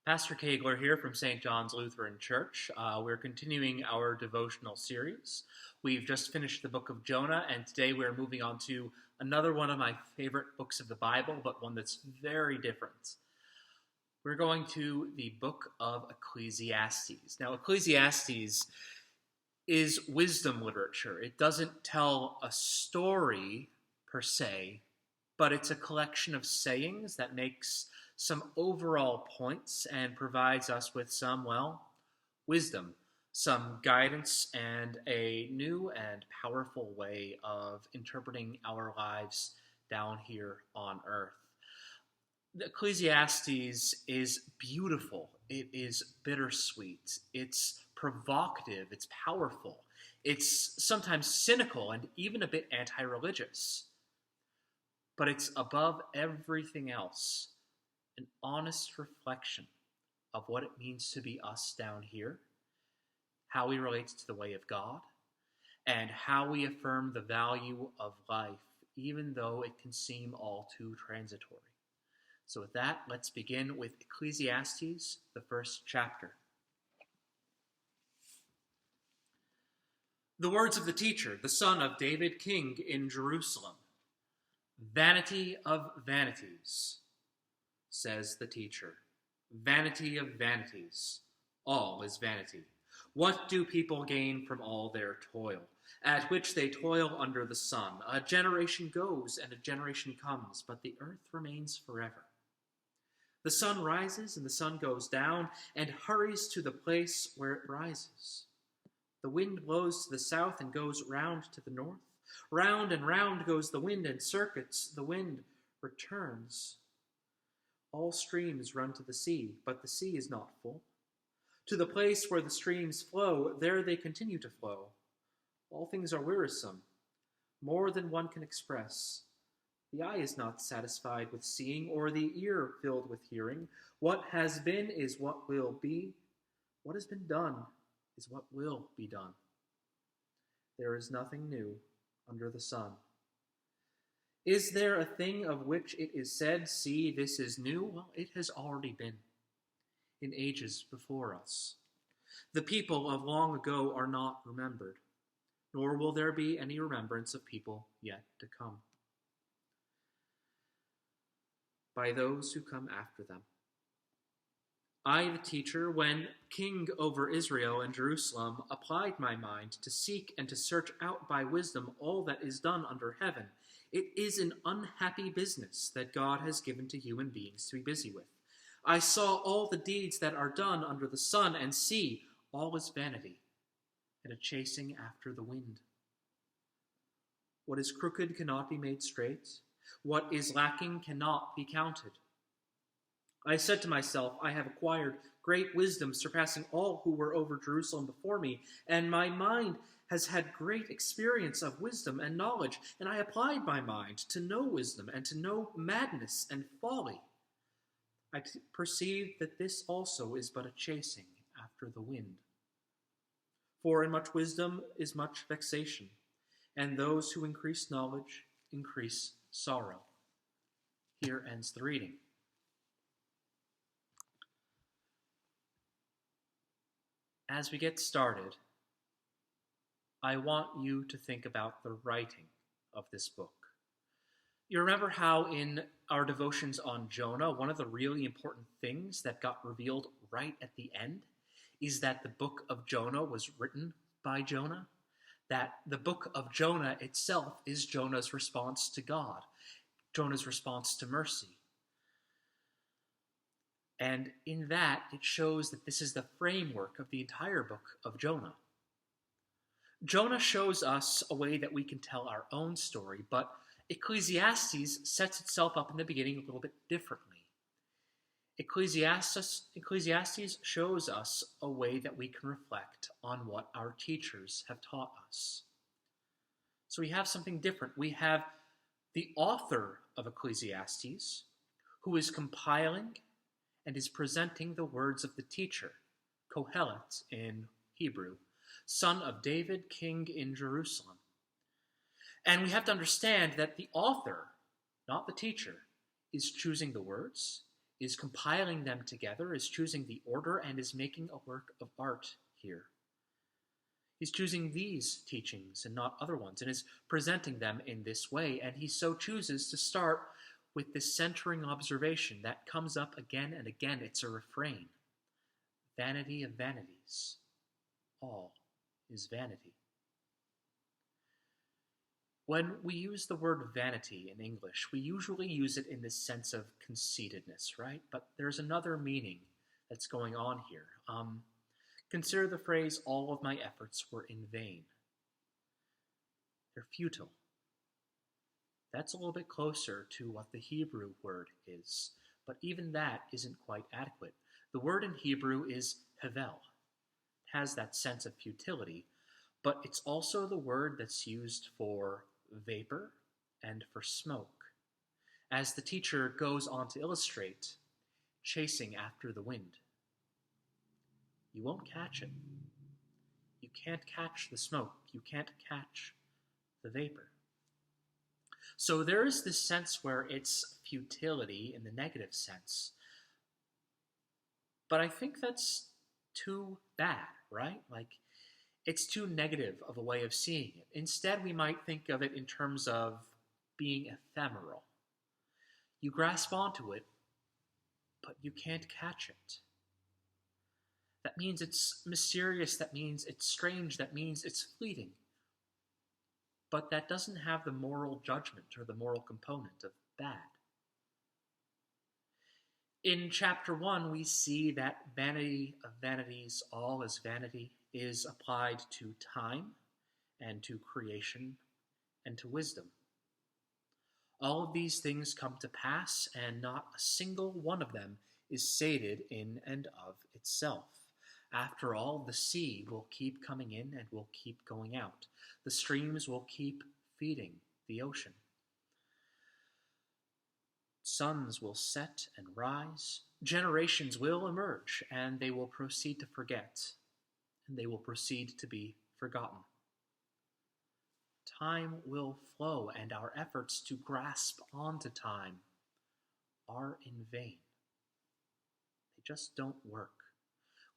Pastor Kagler here from St. John's Lutheran Church. We're continuing our devotional series. We've just finished the book of Jonah, and today we're moving on to another one of my favorite books of the Bible, but one that's very different. We're going to the book of Ecclesiastes. Now, Ecclesiastes is wisdom literature. It doesn't tell a story per se, but it's a collection of sayings that makes some overall points and provides us with some, wisdom, some guidance, and a new and powerful way of interpreting our lives down here on earth. The Ecclesiastes is beautiful. It is bittersweet. It's provocative. It's powerful. It's sometimes cynical and even a bit anti-religious. But it's above everything else an honest reflection of what it means to be us down here, how we relate to the way of God, and how we affirm the value of life, even though it can seem all too transitory. So with that, let's begin with Ecclesiastes, the first chapter. The words of the teacher, the son of David, king in Jerusalem. Vanity of vanities, says the teacher. Vanity of vanities. All is vanity. What do people gain from all their toil, at which they toil under the sun? A generation goes and a generation comes, but the earth remains forever. The sun rises and the sun goes down and hurries to the place where it rises. The wind blows to the south and goes round to the north. Round and round goes the wind and circuits. The wind returns. All streams run to the sea, but the sea is not full. To the place where the streams flow, there they continue to flow. All things are wearisome, more than one can express. The eye is not satisfied with seeing, or the ear filled with hearing. What has been is what will be. What has been done is what will be done. There is nothing new under the sun. Is there a thing of which it is said, see, this is new? Well, it has already been in ages before us. The people of long ago are not remembered, nor will there be any remembrance of people yet to come by those who come after them. I, the teacher, when king over Israel and Jerusalem, applied my mind to seek and to search out by wisdom all that is done under heaven. It is an unhappy business that God has given to human beings to be busy with. I saw all the deeds that are done under the sun, and see, all is vanity, and a chasing after the wind. What is crooked cannot be made straight. What is lacking cannot be counted. I said to myself, I have acquired great wisdom, surpassing all who were over Jerusalem before me, and my mind has had great experience of wisdom and knowledge, and I applied my mind to know wisdom and to know madness and folly. I perceived that this also is but a chasing after the wind. For in much wisdom is much vexation, and those who increase knowledge increase sorrow. Here ends the reading. As we get started, I want you to think about the writing of this book. You remember how in our devotions on Jonah, one of the really important things that got revealed right at the end is that the book of Jonah was written by Jonah? That the book of Jonah itself is Jonah's response to God, Jonah's response to mercy. And in that, it shows that this is the framework of the entire book of Jonah. Jonah shows us a way that we can tell our own story, but Ecclesiastes sets itself up in the beginning a little bit differently. Ecclesiastes shows us a way that we can reflect on what our teachers have taught us. So we have something different. We have the author of Ecclesiastes, who is compiling and is presenting the words of the teacher, Kohelet in Hebrew, son of David, king in Jerusalem. And we have to understand that the author, not the teacher, is choosing the words, is compiling them together, is choosing the order, and is making a work of art here. He's choosing these teachings and not other ones, and is presenting them in this way, and he so chooses to start with this centering observation that comes up again and again. It's a refrain. Vanity of vanities. All is vanity. When we use the word vanity in English, we usually use it in this sense of conceitedness, right? But there's another meaning that's going on here. Consider the phrase, all of my efforts were in vain. They're futile. That's a little bit closer to what the Hebrew word is, but even that isn't quite adequate. The word in Hebrew is hevel. It has that sense of futility, but it's also the word that's used for vapor and for smoke. As the teacher goes on to illustrate, chasing after the wind. You won't catch it. You can't catch the smoke. You can't catch the vapor. So there is this sense where it's futility in the negative sense. But I think that's too bad, right? Like, it's too negative of a way of seeing it. Instead, we might think of it in terms of being ephemeral. You grasp onto it, but you can't catch it. That means it's mysterious, that means it's strange, that means it's fleeting. But that doesn't have the moral judgment or the moral component of bad. In chapter 1, we see that vanity of vanities, all is vanity, is applied to time and to creation and to wisdom. All of these things come to pass, and not a single one of them is sated in and of itself. After all, the sea will keep coming in and will keep going out. The streams will keep feeding the ocean. Suns will set and rise. Generations will emerge, and they will proceed to forget, and they will proceed to be forgotten. Time will flow, and our efforts to grasp onto time are in vain. They just don't work.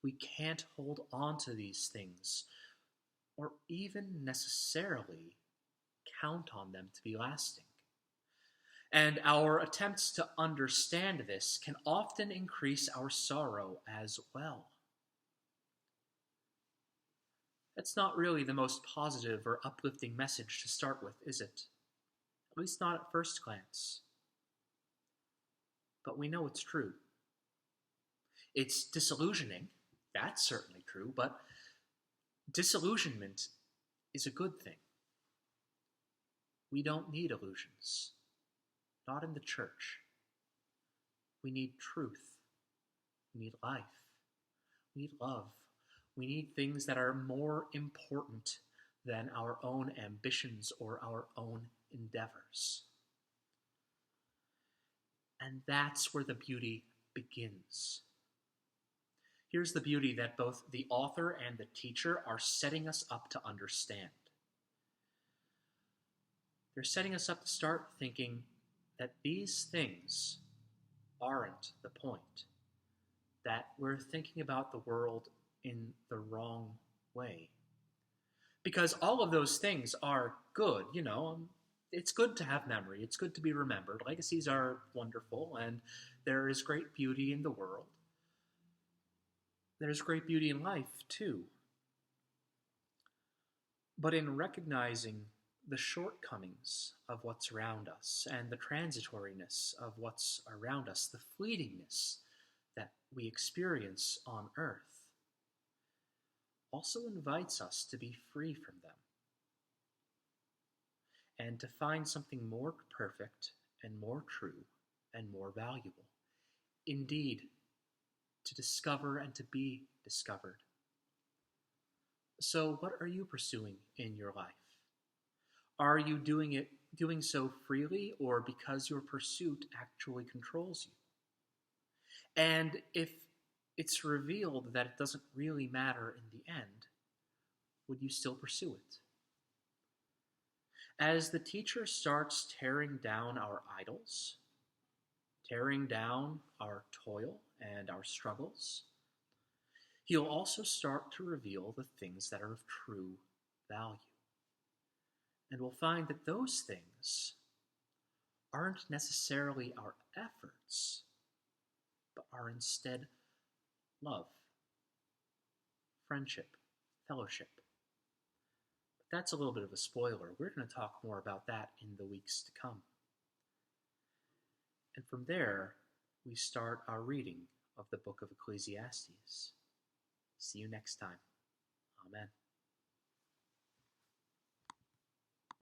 We can't hold on to these things, or even necessarily count on them to be lasting. And our attempts to understand this can often increase our sorrow as well. That's not really the most positive or uplifting message to start with, is it? At least not at first glance. But we know it's true. It's disillusioning. That's certainly true, but disillusionment is a good thing. We don't need illusions. Not in the church. We need truth. We need life. We need love. We need things that are more important than our own ambitions or our own endeavors. And that's where the beauty begins. Here's the beauty that both the author and the teacher are setting us up to understand. They're setting us up to start thinking that these things aren't the point, that we're thinking about the world in the wrong way. Because all of those things are good, it's good to have memory, it's good to be remembered. Legacies are wonderful, and there is great beauty in the world. There's great beauty in life, too. But in recognizing the shortcomings of what's around us and the transitoriness of what's around us, the fleetingness that we experience on earth, also invites us to be free from them and to find something more perfect and more true and more valuable. Indeed, to discover and to be discovered. So what are you pursuing in your life? Are you doing so freely, or because your pursuit actually controls you? And if it's revealed that it doesn't really matter in the end, would you still pursue it? As the teacher starts tearing down our idols, tearing down our toil and our struggles, He'll also start to reveal the things that are of true value. And we'll find that those things aren't necessarily our efforts, but are instead love, friendship, fellowship. But that's a little bit of a spoiler. We're going to talk more about that in the weeks to come. And from there, we start our reading of the Book of Ecclesiastes. See you next time. Amen.